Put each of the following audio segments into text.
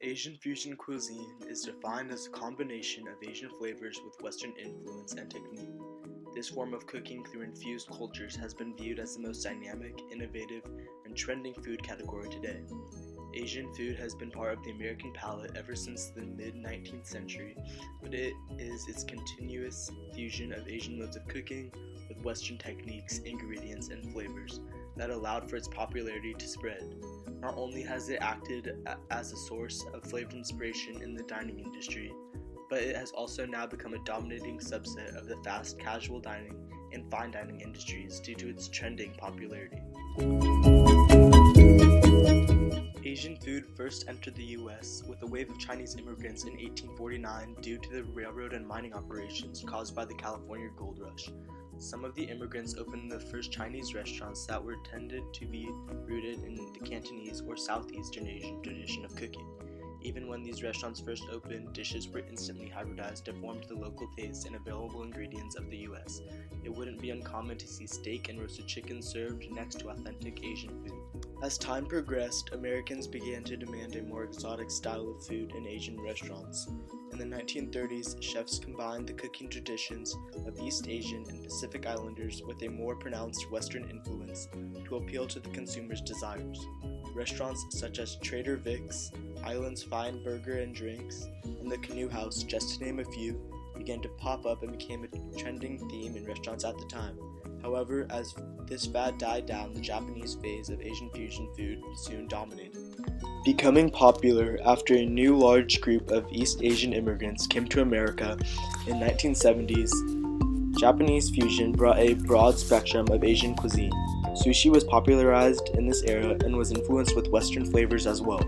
Asian fusion cuisine is defined as a combination of Asian flavors with Western influence and technique. This form of cooking through infused cultures has been viewed as the most dynamic, innovative, and trending food category today. Asian food has been part of the American palate ever since the mid-19th century, but it is its continuous fusion of Asian modes of cooking with Western techniques, ingredients, and flavors that allowed for its popularity to spread. Not only has it acted as a source of flavor inspiration in the dining industry, but it has also now become a dominating subset of the fast casual dining and fine dining industries due to its trending popularity. Asian food first entered the U.S. with a wave of Chinese immigrants in 1849 due to the railroad and mining operations caused by the California Gold Rush. Some of the immigrants opened the first Chinese restaurants that were tended to be rooted in the Cantonese or Southeastern Asian tradition of cooking. Even when these restaurants first opened, dishes were instantly hybridized to form to the local tastes and available ingredients of the U.S. It wouldn't be uncommon to see steak and roasted chicken served next to authentic Asian food. As time progressed, Americans began to demand a more exotic style of food in Asian restaurants. In the 1930s, chefs combined the cooking traditions of East Asian and Pacific Islanders with a more pronounced Western influence to appeal to the consumer's desires. Restaurants such as Trader Vic's, Island's Fine Burger and Drinks, and the Canoe House, just to name a few, began to pop up and became a trending theme in restaurants at the time. However, as this fad died down, the Japanese phase of Asian fusion food soon dominated. Becoming popular after a new large group of East Asian immigrants came to America in 1970s, Japanese fusion brought a broad spectrum of Asian cuisine. Sushi was popularized in this era and was influenced with Western flavors as well.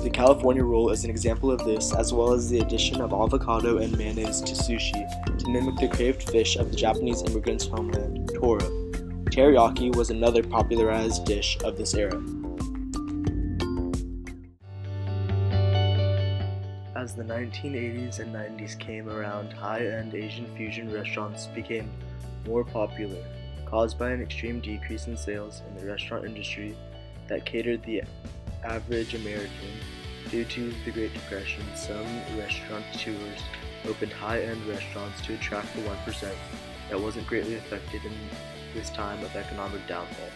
The California roll is an example of this, as well as the addition of avocado and mayonnaise to sushi to mimic the craved fish of the Japanese immigrants' homeland, toro. Teriyaki was another popularized dish of this era. As the 1980s and 90s came around, high-end Asian fusion restaurants became more popular, caused by an extreme decrease in sales in the restaurant industry that catered the average American. Due to the Great Depression, some restaurateurs opened high-end restaurants to attract the 1% that wasn't greatly affected in this time of economic downfall.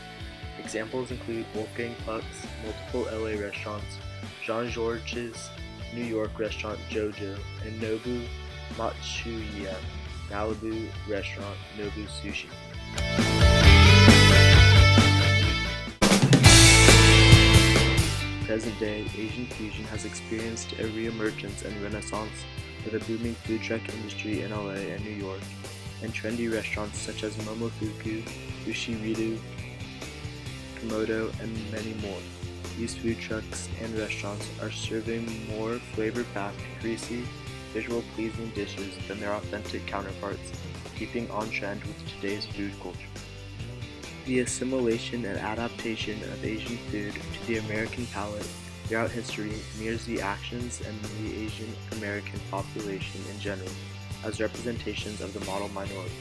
Examples include Wolfgang Puck's multiple LA restaurants, Jean-Georges' New York restaurant Jojo, and Nobu Matsuya Malibu restaurant Nobu Sushi. Present day, Asian fusion has experienced a reemergence and renaissance with a booming food truck industry in LA and New York, and trendy restaurants such as Momofuku, Ushiridu, Komodo, and many more. These food trucks and restaurants are serving more flavor-packed, greasy, visual-pleasing dishes than their authentic counterparts, keeping on trend with today's food culture. The assimilation and adaptation of Asian food to the American palate throughout history mirrors the actions and the Asian American population in general as representations of the model minority,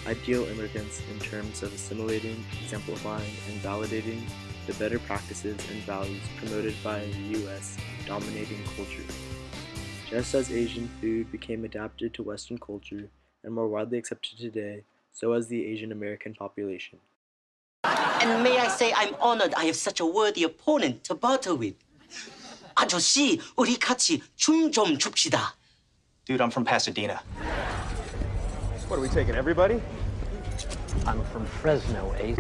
ideal immigrants in terms of assimilating, exemplifying, and validating the better practices and values promoted by the U.S. dominating culture. Just as Asian food became adapted to Western culture and more widely accepted today, so has the Asian American population. And may I say I'm honored I have such a worthy opponent to battle with. 아저씨, 우리 같이 춤 좀 춥시다. Dude, I'm from Pasadena. What, are we taking everybody? I'm from Fresno, eh?